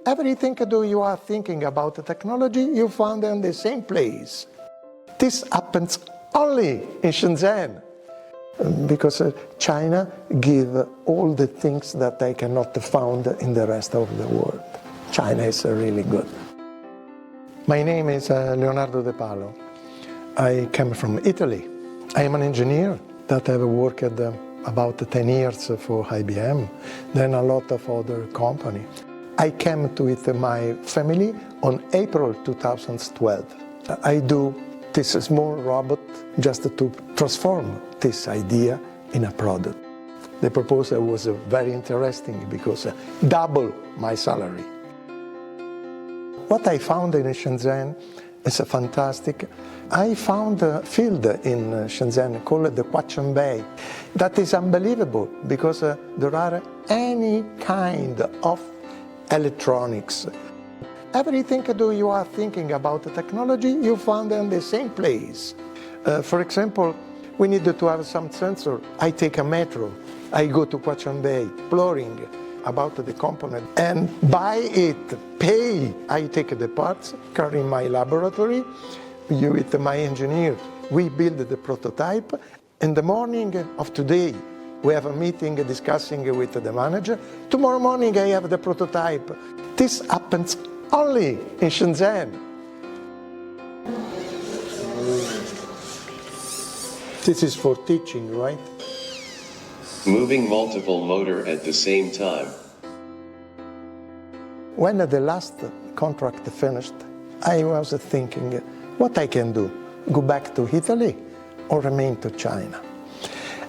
Everything that you are thinking about the technology, you found in the same place. This happens only in Shenzhen, because China gives all the things that they cannot find in the rest of the world. China is really good. My name is Leonardo De Palo. I came from Italy. I am an engineer that have worked about 10 years for IBM, then a lot of other companies. I came to with my family on April 2012. I do this small robot just to transform this idea in a product. The proposal was very interesting because double my salary. What I found in Shenzhen is fantastic. I found a field in Shenzhen called the Quachen Bay that is unbelievable because there are any kind of electronics. Everything that you are thinking about the technology, you found in the same place. For example, we needed to have some sensor. I take a metro, I go to Quachen Bay, exploring about the component and buy it, pay. I take the parts, carry in my laboratory, you with my engineer, we build the prototype. In the morning of today, we have a meeting discussing with the manager. Tomorrow morning I have the prototype. This happens only in Shenzhen. This is for teaching, right? Moving multiple motor at the same time. When the last contract finished, I was thinking what I can do, go back to Italy or remain to China?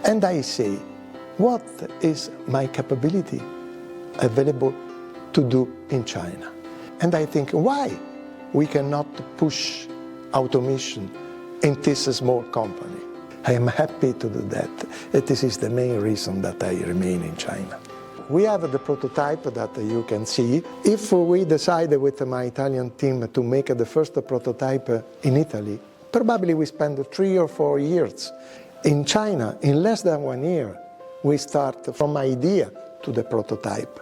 And I say, what is my capability available to do in China? And I think, why we cannot push automation in this small company? I am happy to do that. This is the main reason that I remain in China. We have the prototype that you can see. If we decide with my Italian team to make the first prototype in Italy, probably we spend 3 or 4 years. In China, in less than 1 year, we start from idea to the prototype.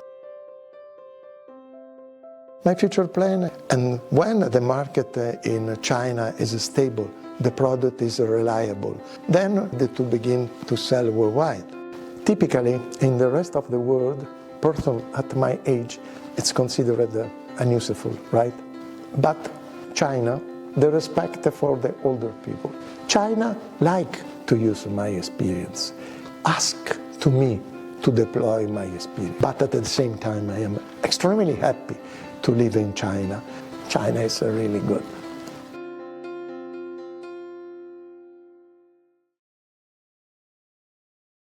My future plan, and when the market in China is stable, the product is reliable, then to begin to sell worldwide. Typically, in the rest of the world, person at my age, it's considered unuseful, right? But China, the respect for the older people. China like to use my experience, ask to me to deploy my experience. But at the same time, I am extremely happy to live in China. China is really good.